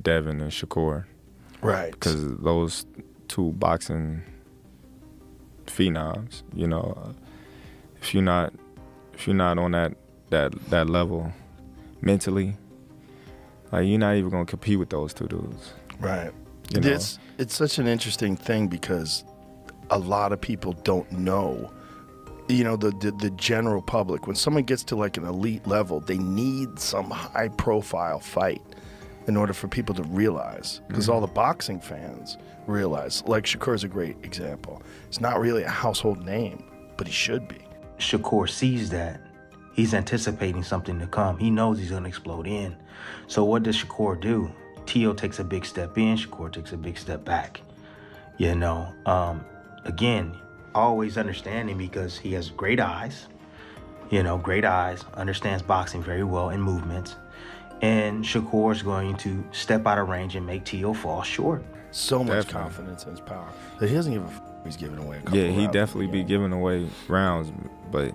Devin and Shakur. Right. Because those two boxing phenoms, you know, if you're not on that level mentally, like you're not even gonna compete with those two dudes. Right. You know? It's such an interesting thing because a lot of people don't know. You know, the general public, when someone gets to like an elite level, they need some high profile fight in order for people to realize. Because all the boxing fans realize, like Shakur's a great example. He's not really a household name, but he should be. Shakur sees that. He's anticipating something to come. He knows he's going to explode in. So what does Shakur do? Teo takes a big step in, Shakur takes a big step back. You know, again, always understanding because he has great eyes, understands boxing very well and movements. And Shakur is going to step out of range and make Teo fall short. So much confidence in his power that he doesn't give a he's giving away a couple of he rounds definitely be giving away rounds, but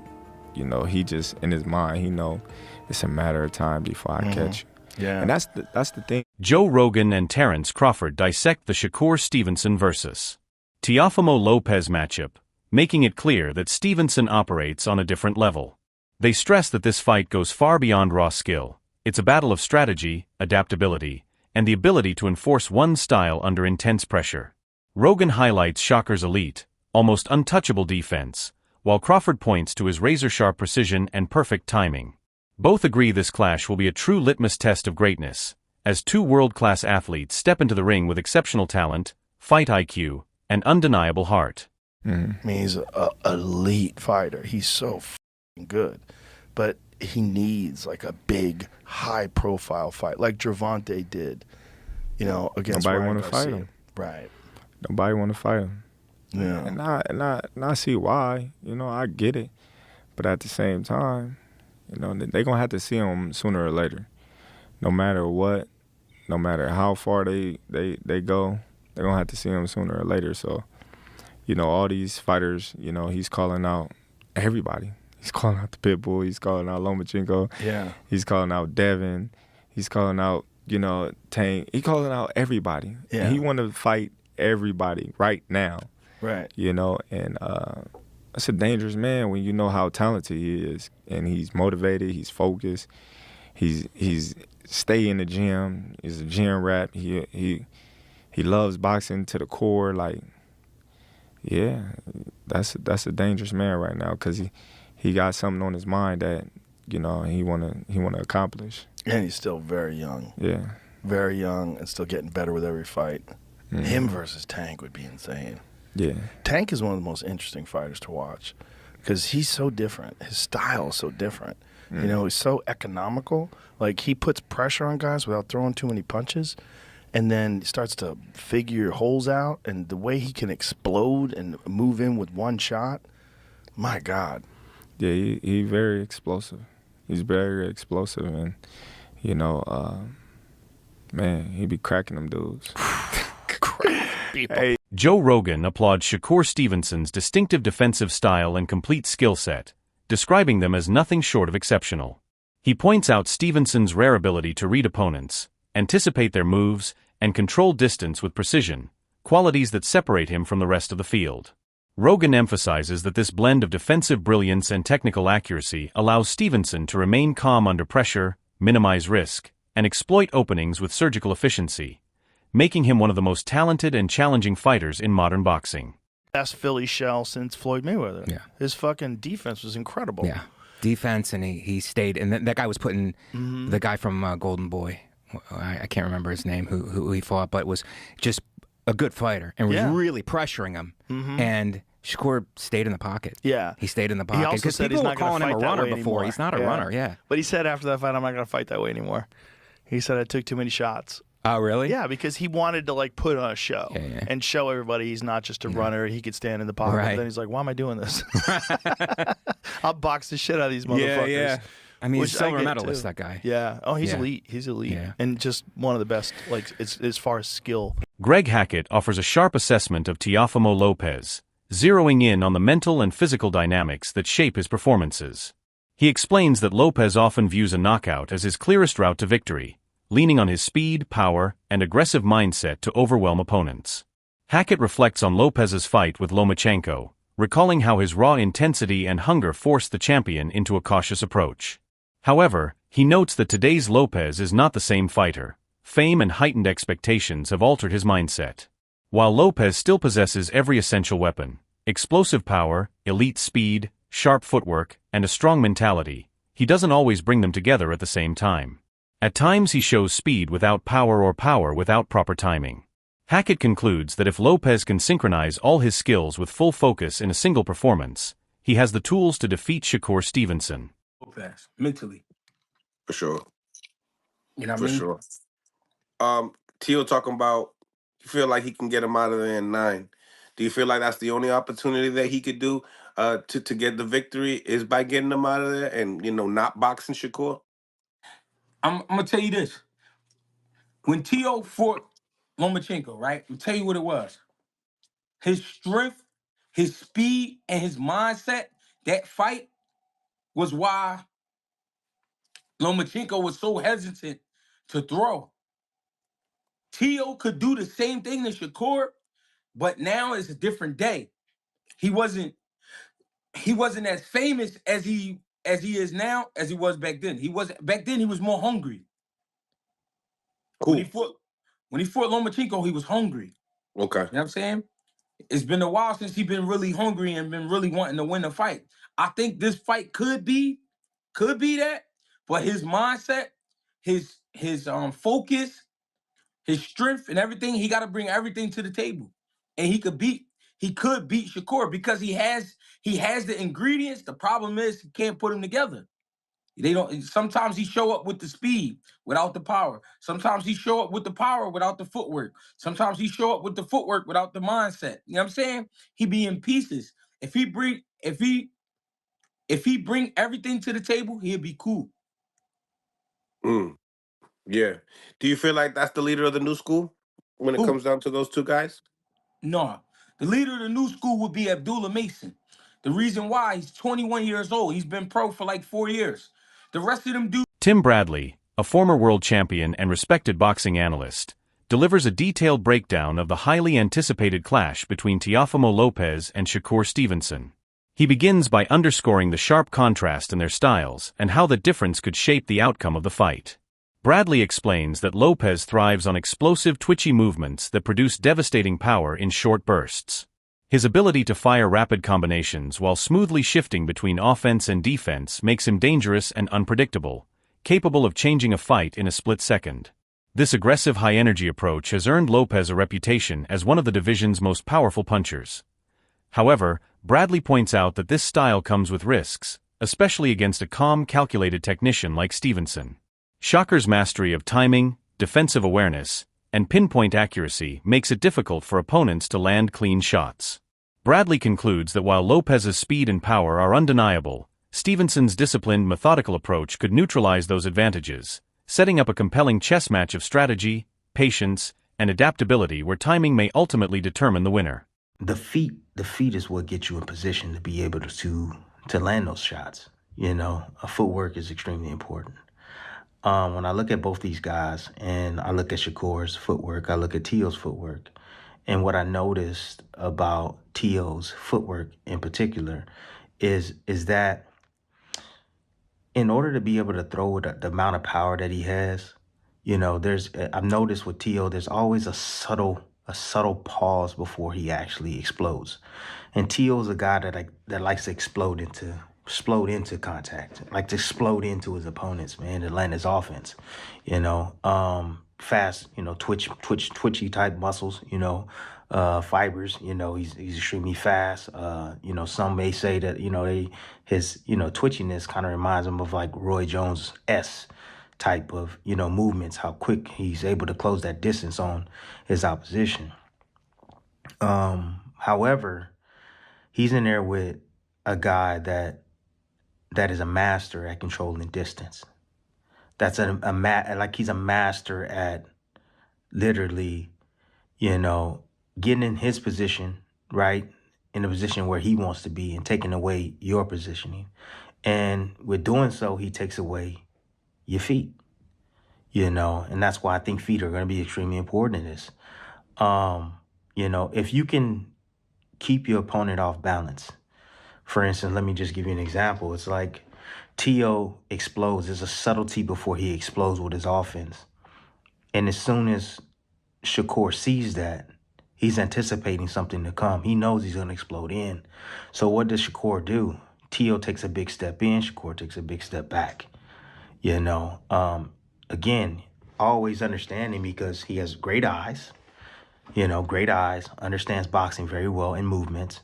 you know, he just in his mind, he know it's a matter of time before I catch you. Yeah. And that's the thing. Joe Rogan and Terence Crawford dissect the Shakur Stevenson versus Teófimo López matchup, making it clear that Stevenson operates on a different level. They stress that this fight goes far beyond raw skill. It's a battle of strategy, adaptability, and the ability to enforce one's style under intense pressure. Rogan highlights Shakur's elite, almost untouchable defense, while Crawford points to his razor-sharp precision and perfect timing. Both agree this clash will be a true litmus test of greatness, as two world-class athletes step into the ring with exceptional talent, fight IQ, and undeniable heart. I mean, he's an elite fighter. He's so good. But he needs like a big, high-profile fight, like Gervonta did, you know, against Nobody Ryan want to Garcia. fight him. Right. Nobody want to fight him. Yeah. And I see why. You know, I get it. But at the same time, you know, they're going to have to see him sooner or later. No matter what, no matter how far they go, they're going to have to see him sooner or later. So, you know, all these fighters, you know, he's calling out everybody. He's calling out the Pitbull. He's calling out Lomachenko. Yeah. He's calling out Devin. He's calling out, you know, Tank. He's calling out everybody. Yeah. And he want to fight everybody right now. Right. You know, and that's a dangerous man when you know how talented he is. And he's motivated. He's focused. He's stay in the gym. He's a gym rat. He loves boxing to the core. Like, yeah, that's a dangerous man right now because he got something on his mind that, you know, he wanna accomplish. And he's still very young. Yeah. Very young and still getting better with every fight. Him versus Tank would be insane. Yeah. Tank is one of the most interesting fighters to watch because he's so different. His style is so different. You know, he's so economical. Like, he puts pressure on guys without throwing too many punches and then starts to figure holes out. And the way he can explode and move in with one shot, my God. Yeah, he very explosive. He's very explosive, and, you know, man, he be cracking them dudes. Hey. Joe Rogan applauds Shakur Stevenson's distinctive defensive style and complete skill set, describing them as nothing short of exceptional. He points out Stevenson's rare ability to read opponents, anticipate their moves, and control distance with precision, qualities that separate him from the rest of the field. Rogan emphasizes that this blend of defensive brilliance and technical accuracy allows Stevenson to remain calm under pressure, minimize risk, and exploit openings with surgical efficiency, making him one of the most talented and challenging fighters in modern boxing. Best Philly shell since Floyd Mayweather. Yeah. His fucking defense was incredible. Yeah. Defense, and he stayed. And that guy was putting the guy from Golden Boy, I can't remember his name, who he fought, but was just a good fighter and was really pressuring him. And Shakur stayed in the pocket. Yeah. He stayed in the pocket. He also said he's people not were calling going him to a fight that runner way before. anymore. He's not a runner, yeah. But he said after that fight, I'm not going to fight that way anymore. He said I took too many shots. Oh, really? Yeah, because he wanted to like put on a show and show everybody he's not just a runner. He could stand in the pocket. Right. But then he's like, why am I doing this? I'll box the shit out of these motherfuckers. Yeah. I mean, he's a silver get medalist, too. that guy. Yeah. Oh, he's elite. He's elite. Yeah. And just one of the best, like, it's, as far as skill. Greg Hackett offers a sharp assessment of Teófimo López, zeroing in on the mental and physical dynamics that shape his performances. He explains that López often views a knockout as his clearest route to victory, leaning on his speed, power, and aggressive mindset to overwhelm opponents. Hackett reflects on Lopez's fight with Lomachenko, recalling how his raw intensity and hunger forced the champion into a cautious approach. However, he notes that today's Lopez is not the same fighter. Fame and heightened expectations have altered his mindset. While Lopez still possesses every essential weapon, explosive power, elite speed, sharp footwork, and a strong mentality, he doesn't always bring them together at the same time. At times he shows speed without power or power without proper timing. Hackett concludes that if Lopez can synchronize all his skills with full focus in a single performance, he has the tools to defeat Shakur Stevenson. Lopez, mentally. For sure. You know what I For mean? sure. Teal talking about you feel like he can get him out of there in 9. Do you feel like that's the only opportunity that he could do to get the victory is by getting him out of there and, not boxing Shakur? I'm gonna tell you this. When Teo fought Lomachenko, right? I'm tell you what it was. His strength, his speed, and his mindset, that fight was why Lomachenko was so hesitant to throw. Teo could do the same thing to Shakur, but now it's a different day. He wasn't as famous as he is now as he was back then. Back then he was more hungry. Cool. When he fought Lomachenko, he was hungry. Okay. You know what I'm saying? It's been a while since he's been really hungry and been really wanting to win the fight. I think this fight could be that, but his mindset, his focus, his strength and everything, he got to bring everything to the table. And he could beat Shakur because he has the ingredients. The problem is he can't put them together. They don't. Sometimes he show up with the speed without the power. Sometimes he show up with the power without the footwork. Sometimes he show up with the footwork without the mindset. You know what I'm saying? He be in pieces. If he bring everything to the table, he'll be cool. Yeah. Do you feel like that's the leader of the new school when it comes down to those two guys? No. The leader of the new school would be Abdullah Mason. The reason why, he's 21 years old. He's been pro for like 4 years. The rest of them dudes. Tim Bradley, a former world champion and respected boxing analyst, delivers a detailed breakdown of the highly anticipated clash between Teófimo López and Shakur Stevenson. He begins by underscoring the sharp contrast in their styles and how that difference could shape the outcome of the fight. Bradley explains that López thrives on explosive, twitchy movements that produce devastating power in short bursts. His ability to fire rapid combinations while smoothly shifting between offense and defense makes him dangerous and unpredictable, capable of changing a fight in a split second. This aggressive high-energy approach has earned López a reputation as one of the division's most powerful punchers. However, Bradley points out that this style comes with risks, especially against a calm, calculated technician like Stevenson. Shakur's mastery of timing, defensive awareness, and pinpoint accuracy makes it difficult for opponents to land clean shots. Bradley concludes that while López's speed and power are undeniable, Stevenson's disciplined, methodical approach could neutralize those advantages, setting up a compelling chess match of strategy, patience, and adaptability where timing may ultimately determine the winner. The feet is what gets you in position to be able to land those shots. Footwork is extremely important. When I look at both these guys and I look at Shakur's footwork, I look at Teo's footwork, and what I noticed about Teo's footwork in particular is that in order to be able to throw with the amount of power that he has, I've noticed with Teo, there's always a subtle pause before he actually explodes. And Teo's a guy that likes to explode into contact, like to explode into his opponents, man, to land his offense. Fast, twitchy type muscles, fibers, he's extremely fast. Some may say that, his twitchiness kind of reminds him of like Roy Jones-esque type of, movements, how quick he's able to close that distance on his opposition. However, he's in there with a guy that is a master at controlling distance. That's he's a master at literally, getting in his position, right, in the position where he wants to be and taking away your positioning. And with doing so, he takes away your feet. And that's why I think feet are going to be extremely important in this. If you can keep your opponent off balance, for instance, let me just give you an example. It's like T.O. explodes. There's a subtlety before he explodes with his offense. And as soon as Shakur sees that, he's anticipating something to come. He knows he's going to explode in. So what does Shakur do? T.O. takes a big step in. Shakur takes a big step back. Again, always understanding because he has great eyes, understands boxing very well and movements.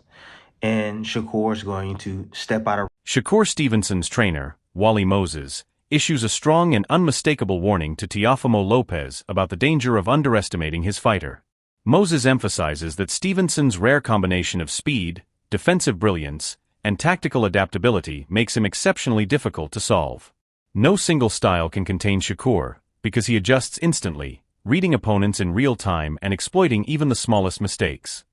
And Shakur is going to step out of... Shakur Stevenson's trainer, Wally Moses, issues a strong and unmistakable warning to Teófimo López about the danger of underestimating his fighter. Moses emphasizes that Stevenson's rare combination of speed, defensive brilliance, and tactical adaptability makes him exceptionally difficult to solve. No single style can contain Shakur, because he adjusts instantly, reading opponents in real time and exploiting even the smallest mistakes.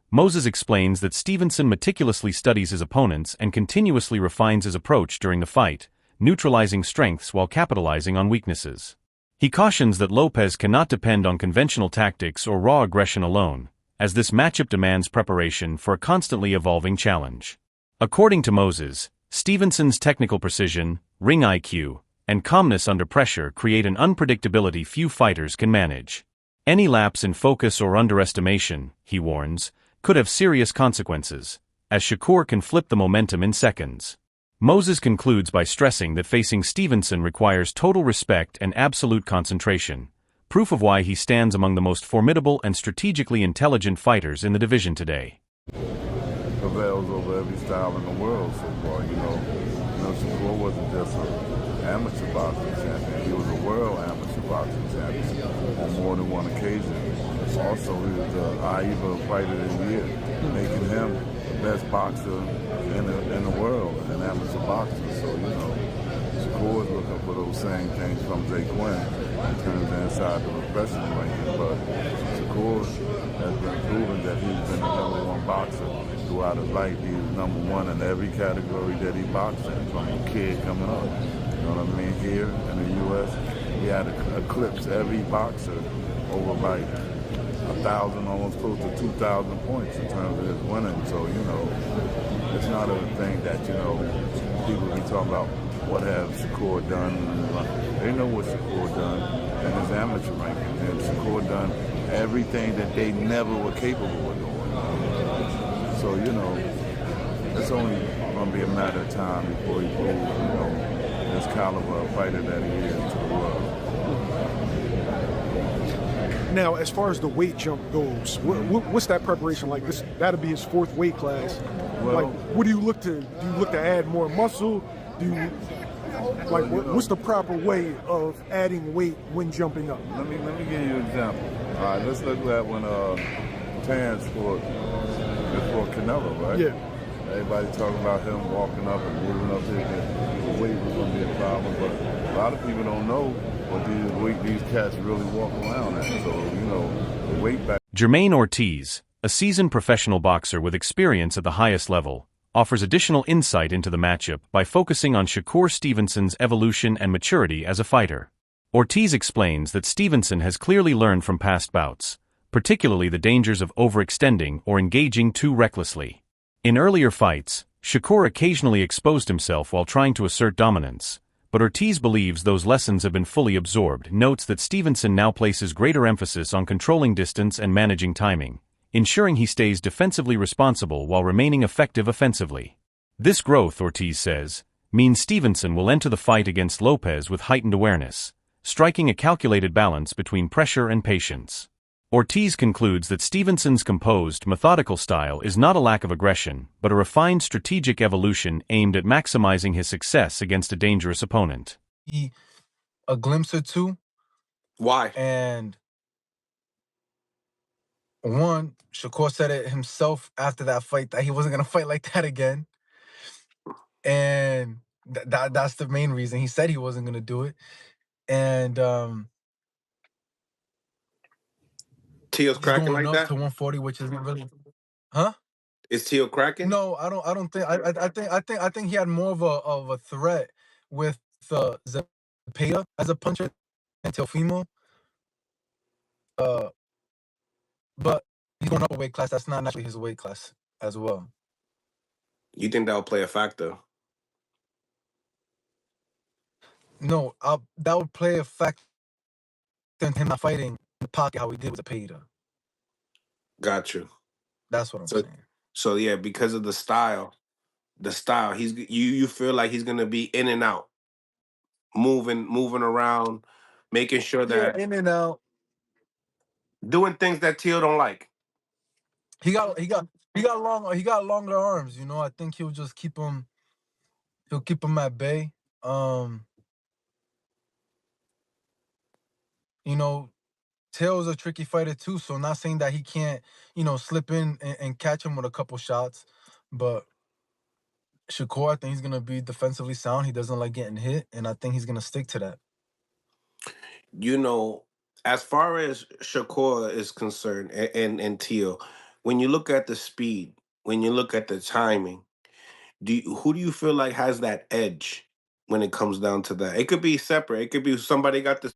Moses explains that Stevenson meticulously studies his opponents and continuously refines his approach during the fight, neutralizing strengths while capitalizing on weaknesses. He cautions that López cannot depend on conventional tactics or raw aggression alone, as this matchup demands preparation for a constantly evolving challenge. According to Moses, Stevenson's technical precision, ring IQ, and calmness under pressure create an unpredictability few fighters can manage. Any lapse in focus or underestimation, he warns, could have serious consequences, as Shakur can flip the momentum in seconds. Moses concludes by stressing that facing Stevenson requires total respect and absolute concentration, proof of why he stands among the most formidable and strategically intelligent fighters in the division today. Prevails over every style in the world so far, Shakur wasn't just an amateur boxing champion, he was a world amateur boxing champion on more than one occasion. Also, he was the AIBA Fighter of the Year, making him the best boxer in the world in amateur boxing. So, Shakur's looking for those same things from Jay Quinn in terms of inside the professional ranking. But Shakur has been proven that he's been the #1 boxer throughout his life. He was #1 in every category that he boxed in, from a kid coming up. You know what I mean? Here in the U.S., he had eclipsed every boxer over like 1,000, almost close to 2,000 points in terms of his winning. So, it's not a thing that, people be talking about what have Shakur done. They know what Shakur done in his amateur ranking. And Shakur done everything that they never were capable of doing. So, it's only going to be a matter of time before he proves, this caliber of fighter that he is to the world. Now, as far as the weight jump goes, what's that preparation like? That'll be his 4th weight class. Well, what do you look to? Do you look to add more muscle? What's the proper way of adding weight when jumping up? Let me give you an example. All right, let's look at when Terence fought Canelo, right? Yeah. Everybody talking about him walking up and moving up there. The weight was going to be a problem, but a lot of people don't know what these cats really walk around at. So, the weight back. Jermaine Ortiz, a seasoned professional boxer with experience at the highest level, offers additional insight into the matchup by focusing on Shakur Stevenson's evolution and maturity as a fighter. Ortiz explains that Stevenson has clearly learned from past bouts, particularly the dangers of overextending or engaging too recklessly. In earlier fights, Shakur occasionally exposed himself while trying to assert dominance, but Ortiz believes those lessons have been fully absorbed. Notes that Stevenson now places greater emphasis on controlling distance and managing timing, ensuring he stays defensively responsible while remaining effective offensively. This growth, Ortiz says, means Stevenson will enter the fight against López with heightened awareness, striking a calculated balance between pressure and patience. Ortiz concludes that Stevenson's composed, methodical style is not a lack of aggression, but a refined strategic evolution aimed at maximizing his success against a dangerous opponent. A glimpse or two. Why? And one, Shakur said it himself after that fight that he wasn't going to fight like that again. And that's the main reason. He said he wasn't going to do it. And Teal's cracking like going up that? to 140, which isn't really, huh? Is Teal cracking? No, I don't think. I think he had more of a threat with Zepeda as a puncher Teófimo. But he's going up a weight class. That's not actually his weight class as well. You think that will play a factor? No, that would play a factor in him not fighting in the pocket how he did with the Pereira. Got you. That's what I'm saying. So yeah, because of the style, you feel like he's gonna be in and out, moving around, making sure that in and out. doing things that Teal don't like. He got longer arms, you know. I think he'll just keep him at bay. You know, Teo's a tricky fighter too, so not saying that he can't, slip in and catch him with a couple shots, but Shakur, I think he's gonna be defensively sound. He doesn't like getting hit, and I think he's gonna stick to that. You know, as far as Shakur is concerned, and Teal, when you look at the speed, when you look at the timing, who do you feel like has that edge when it comes down to that? It could be separate. It could be somebody got the